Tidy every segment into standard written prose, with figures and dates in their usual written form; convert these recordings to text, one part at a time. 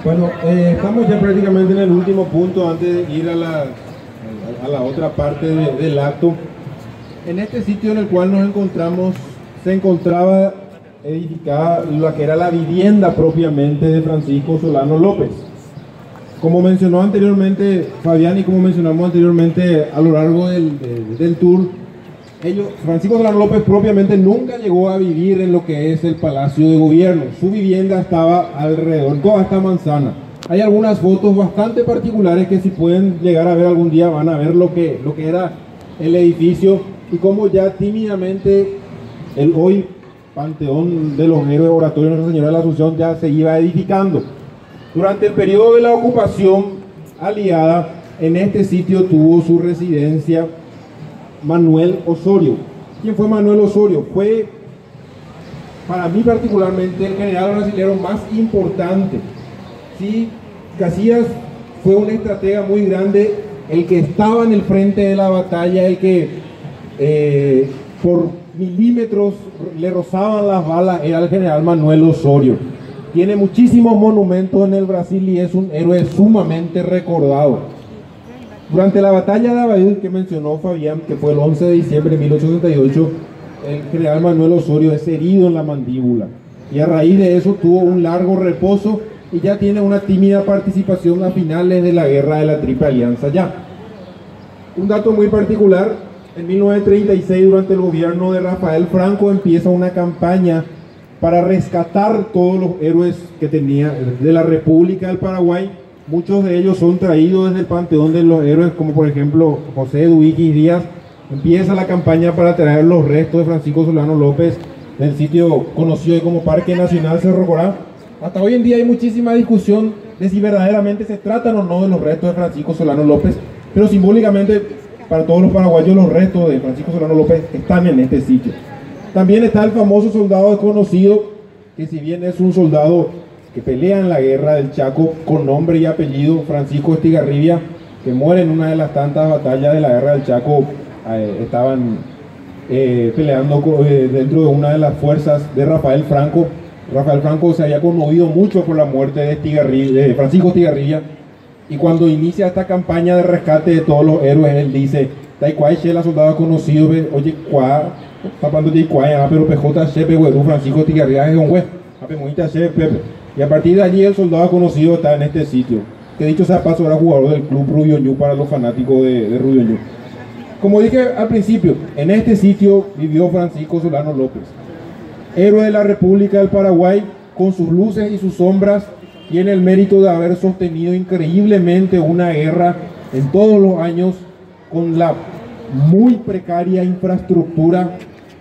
Bueno, estamos ya prácticamente en el último punto antes de ir a la otra parte del acto. En este sitio en el cual nos encontramos, se encontraba edificada la que era la vivienda propiamente de Francisco Solano López. Como mencionó anteriormente Fabián y como mencionamos anteriormente a lo largo del tour, Francisco Solano López propiamente nunca llegó a vivir en lo que es el Palacio de Gobierno. Su vivienda estaba alrededor, toda esta manzana. Hay algunas fotos bastante particulares que si pueden llegar a ver algún día van a ver lo que era el edificio y cómo ya tímidamente el hoy Panteón de los Héroes Oratorio de Nuestra Señora de la Asunción ya se iba edificando. Durante el periodo de la ocupación aliada, en este sitio tuvo su residencia Manuel Osorio. ¿Quién fue Manuel Osorio? Fue, para mí particularmente, el general brasileño más importante. Sí, Casillas fue un estratega muy grande, el que estaba en el frente de la batalla, el que por milímetros le rozaban las balas, era el general Manuel Osorio. Tiene muchísimos monumentos en el Brasil y es un héroe sumamente recordado. Durante la batalla de Abail que mencionó Fabián, que fue el 11 de diciembre de 1868, el general Manuel Osorio es herido en la mandíbula y a raíz de eso tuvo un largo reposo y ya tiene una tímida participación a finales de la guerra de la Triple Alianza ya. Un dato muy particular, en 1936 durante el gobierno de Rafael Franco empieza una campaña para rescatar todos los héroes que tenía de la República del Paraguay. Muchos de ellos son traídos desde el Panteón de los Héroes, como por ejemplo José Duiquis Díaz. Empieza la campaña para traer los restos de Francisco Solano López del sitio conocido como Parque Nacional Cerro Corá. Hasta hoy en día hay muchísima discusión de si verdaderamente se tratan o no de los restos de Francisco Solano López, pero simbólicamente para todos los paraguayos los restos de Francisco Solano López están en este sitio. También está el famoso soldado desconocido, que si bien es un soldado que pelea en la guerra del Chaco con nombre y apellido, Francisco Estigarribia, que muere en una de las tantas batallas de la guerra del Chaco. Estaban peleando dentro de una de las fuerzas de Rafael Franco. Rafael Franco se había conmovido mucho por la muerte de Francisco Estigarribia, y cuando inicia esta campaña de rescate de todos los héroes, él dice: la soldado conocido, oye, tapando de pero PJ Chepe, Francisco Estigarribia es un güey, y a partir de allí el soldado conocido está en este sitio, que dicho sea paso era jugador del club Rubio Ñu para los fanáticos de Rubio Ñu. Como dije al principio, en este sitio vivió Francisco Solano López, héroe de la República del Paraguay, con sus luces y sus sombras. Tiene el mérito de haber sostenido increíblemente una guerra en todos los años, con la muy precaria infraestructura,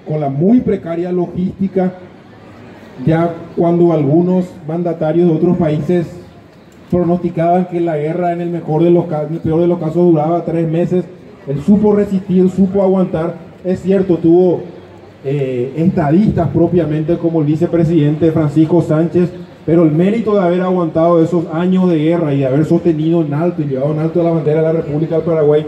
con la muy precaria logística. Ya cuando algunos mandatarios de otros países pronosticaban que la guerra en el peor de los casos duraba 3 meses, él supo resistir, supo aguantar. Es cierto, tuvo estadistas propiamente como el vicepresidente Francisco Sánchez, pero el mérito de haber aguantado esos años de guerra y de haber sostenido en alto y llevado en alto la bandera de la República del Paraguay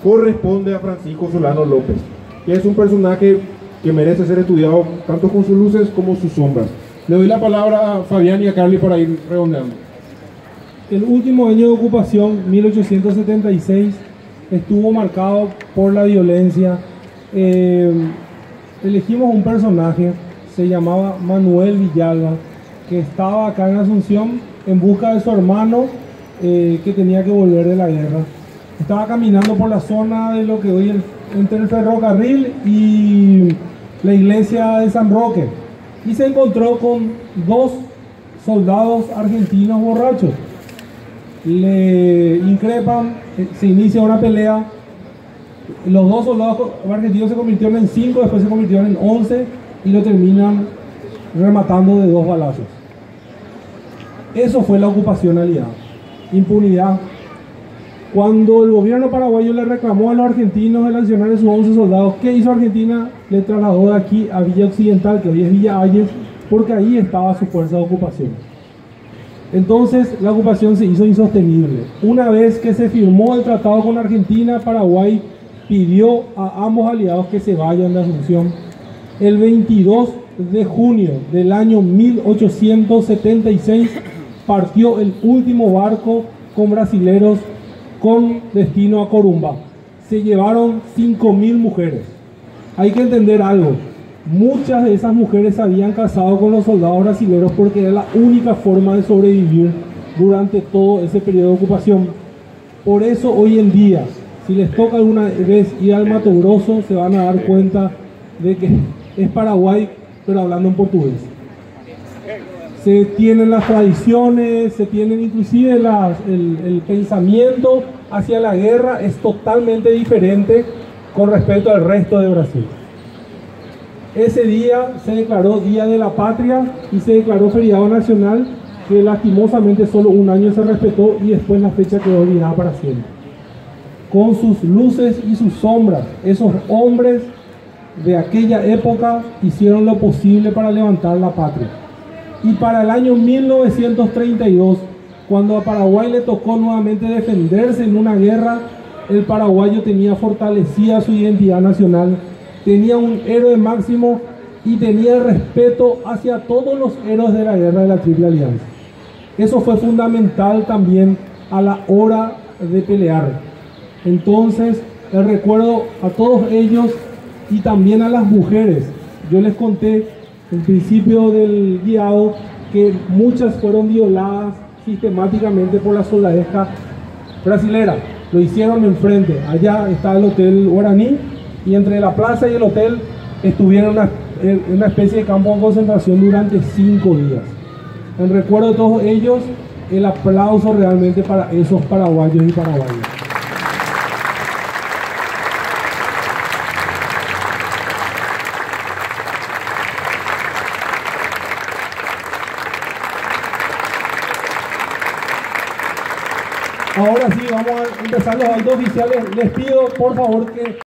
corresponde a Francisco Solano López, que es un personaje que merece ser estudiado tanto con sus luces como sus sombras. Le doy la palabra a Fabián y a Carly para ir redondeando. El último año de ocupación, 1876, estuvo marcado por la violencia. Elegimos un personaje, se llamaba Manuel Villalba, que estaba acá en Asunción en busca de su hermano que tenía que volver de la guerra. Estaba caminando por la zona de lo que hoy entre el ferrocarril y la iglesia de San Roque y se encontró con 2 soldados argentinos borrachos. Le increpan, se inicia una pelea. Los 2 soldados argentinos se convirtieron en 5, después se convirtieron en 11 y lo terminan rematando de 2 balazos. Eso fue la ocupación aliada. Impunidad. Cuando el gobierno paraguayo le reclamó a los argentinos el accionar de sus 11 soldados, ¿qué hizo Argentina? Le trasladó de aquí a Villa Occidental, que hoy es Villa Ayes, porque ahí estaba su fuerza de ocupación. Entonces la ocupación se hizo insostenible. Una vez que se firmó el tratado con Argentina, Paraguay pidió a ambos aliados que se vayan de Asunción. El 22 de junio del año 1876 partió el último barco con brasileros con destino a Corumbá. Se llevaron 5.000 mujeres. Hay que entender algo. Muchas de esas mujeres se habían casado con los soldados brasileños porque era la única forma de sobrevivir durante todo ese periodo de ocupación. Por eso hoy en día, si les toca alguna vez ir al Mato Grosso, se van a dar cuenta de que es Paraguay, pero hablando en portugués. Se tienen las tradiciones, se tienen inclusive el pensamiento hacia la guerra es totalmente diferente con respecto al resto de Brasil. Ese día se declaró Día de la Patria y se declaró feriado nacional, que lastimosamente solo un año se respetó y después la fecha quedó olvidada para siempre. Con sus luces y sus sombras, esos hombres de aquella época hicieron lo posible para levantar la patria. Y para el año 1932, cuando a Paraguay le tocó nuevamente defenderse en una guerra, el paraguayo tenía fortalecida su identidad nacional, tenía un héroe máximo y tenía respeto hacia todos los héroes de la guerra de la Triple Alianza. Eso fue fundamental también a la hora de pelear. Entonces, el recuerdo a todos ellos y también a las mujeres. Yo les conté al principio del guiado que muchas fueron violadas sistemáticamente por la soldadesca brasilera. Lo hicieron enfrente. Allá está el Hotel Guaraní y entre la plaza y el hotel estuvieron en una especie de campo de concentración durante 5 días. En recuerdo de todos ellos, el aplauso realmente para esos paraguayos y paraguayas. Ahora sí, vamos a empezar los actos oficiales. Les pido, por favor, que